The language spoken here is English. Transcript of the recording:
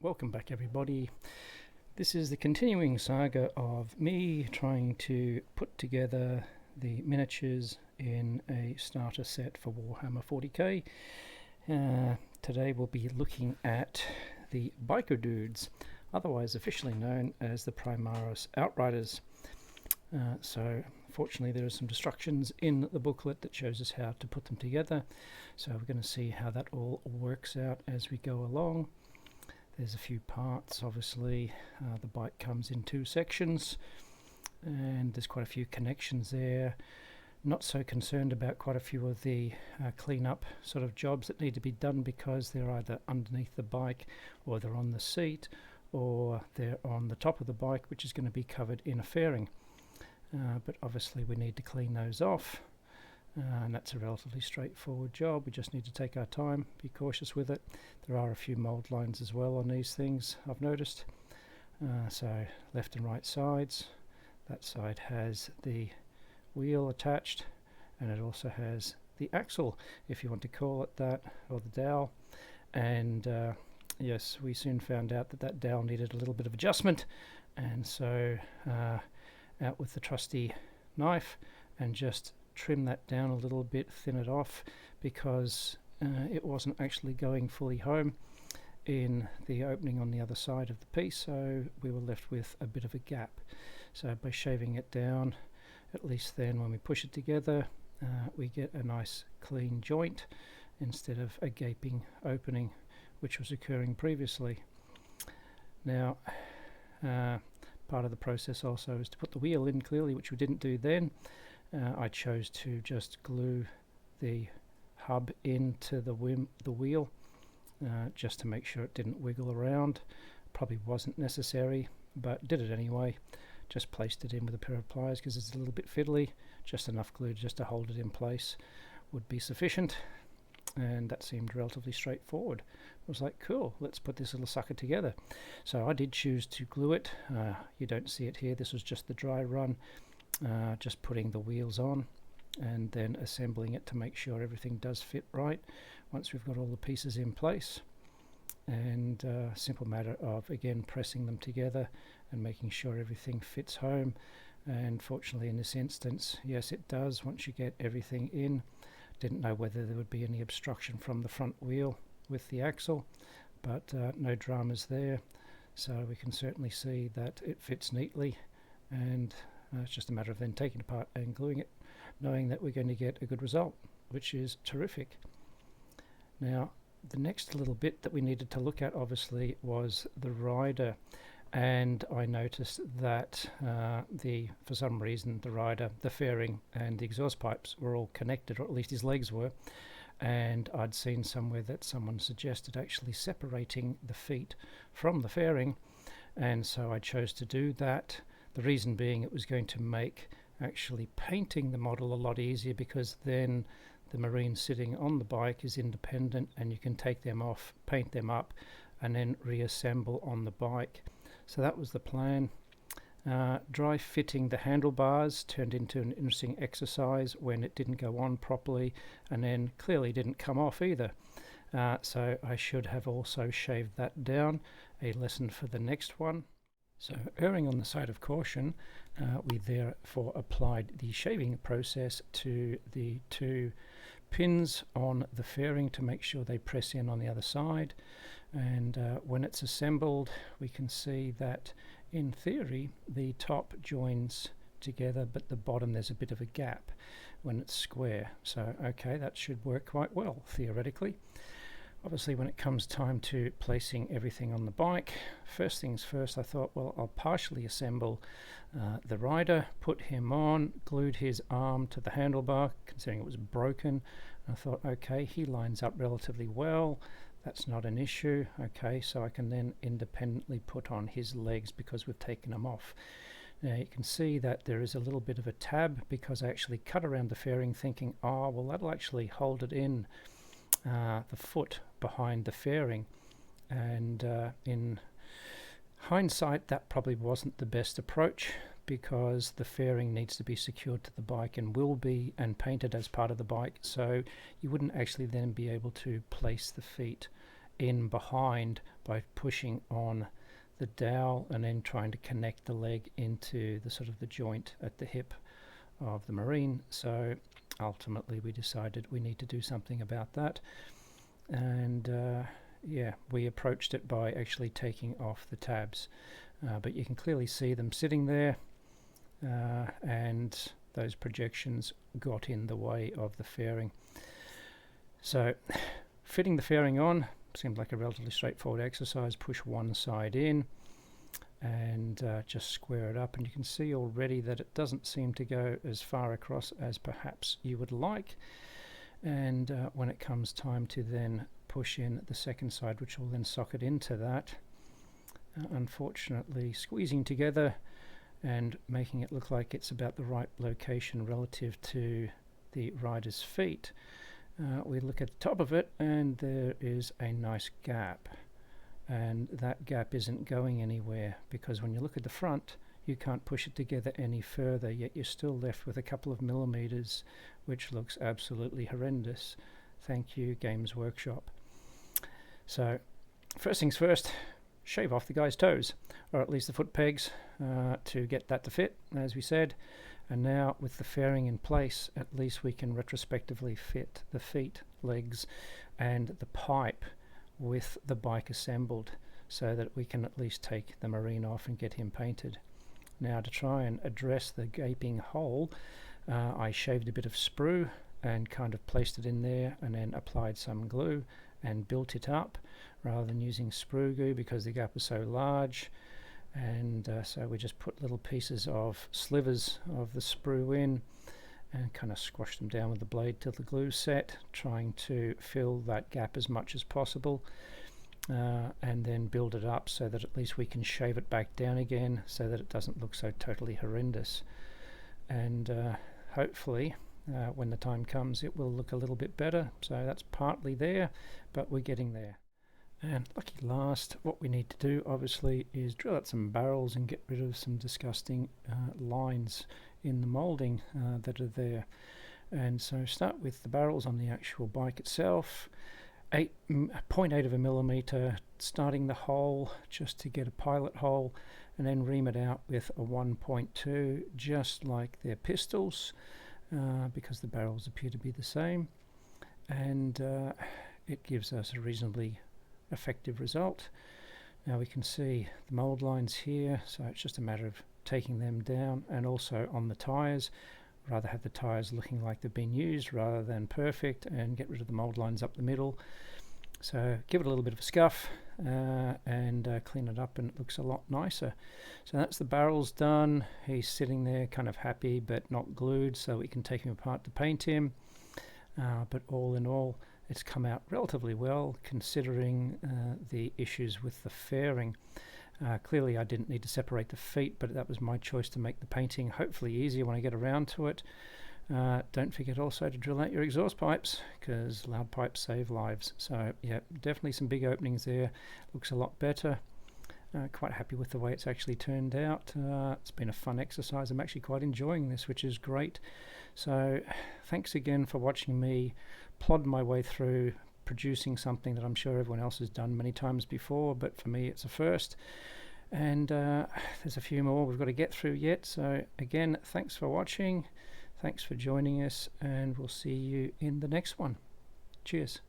Welcome back everybody. This is the continuing saga of me trying to put together the miniatures in a starter set for Warhammer 40k. Today we'll be looking at the biker dudes, otherwise officially known as the Primaris Outriders. So fortunately there are some instructions in the booklet that shows us how to put them together, so we're going to see how that all works out as we go along. There's a few parts, obviously. The bike comes in two sections and there's quite a few connections there. Not so concerned about quite a few of the clean-up sort of jobs that need to be done, because they're either underneath the bike or they're on the seat or they're on the top of the bike, which is going to be covered in a fairing. But obviously we need to clean those off, and that's a relatively straightforward job. We just need to take our time, be cautious with it. There are a few mold lines as well on these things, I've noticed. So left and right sides. That side has the wheel attached, and it also has the axle, if you want to call it that, or the dowel. And yes, we soon found out that that dowel needed a little bit of adjustment, and so out with the trusty knife and just trim that down a little bit, thin it off, because it wasn't actually going fully home in the opening on the other side of the piece, so we were left with a bit of a gap. So by shaving it down, at least then when we push it together, we get a nice clean joint instead of a gaping opening which was occurring previously. Now part of the process also is to put the wheel in, clearly, which we didn't do then. I chose to just glue the hub into the wheel just to make sure it didn't wiggle around. Probably wasn't necessary, but did it anyway. Just placed it in with a pair of pliers because it's a little bit fiddly. Just enough glue just to hold it in place would be sufficient, and that seemed relatively straightforward. I was like, cool, let's put this little sucker together. So I did choose to glue it. You don't see it here, this was just the dry run. Just putting the wheels on and then assembling it to make sure everything does fit right once we've got all the pieces in place. And simple matter of, again, pressing them together and making sure everything fits home. And fortunately in this instance, yes, it does once you get everything in. Didn't know whether there would be any obstruction from the front wheel with the axle, but no dramas there. So we can certainly see that it fits neatly, and it's just a matter of then taking it apart and gluing it, knowing that we're going to get a good result, which is terrific. Now the next little bit that we needed to look at, obviously, was the rider. And I noticed that for some reason the rider, the fairing and the exhaust pipes were all connected, or at least his legs were, and I'd seen somewhere that someone suggested actually separating the feet from the fairing, and so I chose to do that. The reason being, it was going to make actually painting the model a lot easier, because then the Marine sitting on the bike is independent and you can take them off, paint them up, and then reassemble on the bike. So that was the plan. Dry fitting the handlebars turned into an interesting exercise when it didn't go on properly, and then clearly didn't come off either. So I should have also shaved that down, a lesson for the next one. So erring on the side of caution, we therefore applied the shaving process to the two pins on the fairing to make sure they press in on the other side. And when it's assembled, we can see that in theory the top joins together, but the bottom there's a bit of a gap when it's square. So okay, that should work quite well theoretically. Obviously when it comes time to placing everything on the bike, first things first, I thought, well, I'll partially assemble the rider, put him on, glued his arm to the handlebar considering it was broken. I thought, okay, he lines up relatively well, that's not an issue. Okay, so I can then independently put on his legs because we've taken them off. Now you can see that there is a little bit of a tab because I actually cut around the fairing thinking, oh well, that'll actually hold it in the foot behind the fairing, and in hindsight that probably wasn't the best approach, because the fairing needs to be secured to the bike and will be, and painted as part of the bike, so you wouldn't actually then be able to place the feet in behind by pushing on the dowel and then trying to connect the leg into the sort of the joint at the hip of the Marine. So ultimately we decided we need to do something about that, and yeah, we approached it by actually taking off the tabs, but you can clearly see them sitting there, and those projections got in the way of the fairing. So fitting the fairing on seemed like a relatively straightforward exercise. Push one side in and just square it up, and you can see already that it doesn't seem to go as far across as perhaps you would like. And when it comes time to then push in the second side, which will then socket into that, unfortunately squeezing together and making it look like it's about the right location relative to the rider's feet, we look at the top of it and there is a nice gap, and that gap isn't going anywhere, because when you look at the front you can't push it together any further, yet you're still left with a couple of millimeters, which looks absolutely horrendous. Thank you, Games Workshop. So first things first, shave off the guy's toes, or at least the foot pegs, to get that to fit, as we said. And now with the fairing in place, at least we can retrospectively fit the feet, legs and the pipe with the bike assembled, so that we can at least take the Marine off and get him painted. Now, to try and address the gaping hole, I shaved a bit of sprue and kind of placed it in there, and then applied some glue and built it up, rather than using sprue glue because the gap was so large. And so we just put little pieces of slivers of the sprue in and kind of squashed them down with the blade till the glue set, trying to fill that gap as much as possible, and then build it up so that at least we can shave it back down again so that it doesn't look so totally horrendous. And hopefully when the time comes it will look a little bit better. So that's partly there, but we're getting there. And lucky last, what we need to do obviously is drill out some barrels and get rid of some disgusting lines in the moulding that are there. And so start with the barrels on the actual bike itself. 0.8 of a millimeter, starting the hole just to get a pilot hole, and then ream it out with a 1.2, just like their pistols, because the barrels appear to be the same, and it gives us a reasonably effective result. Now we can see the mold lines here, so it's just a matter of taking them down, and also on the tires, rather have the tires looking like they've been used rather than perfect, and get rid of the mold lines up the middle. So give it a little bit of a scuff and clean it up, and it looks a lot nicer. So that's the barrels done. He's sitting there kind of happy but not glued, so we can take him apart to paint him. But all in all, it's come out relatively well, considering the issues with the fairing. Clearly I didn't need to separate the feet, but that was my choice to make the painting hopefully easier when I get around to it. Don't forget also to drill out your exhaust pipes, because loud pipes save lives. So yeah, definitely some big openings there. Looks a lot better. Quite happy with the way it's actually turned out. It's been a fun exercise. I'm actually quite enjoying this, which is great. So thanks again for watching me plod my way through producing something that I'm sure everyone else has done many times before, but for me it's a first. And there's a few more we've got to get through yet. So again, thanks for watching, thanks for joining us, and we'll see you in the next one. Cheers.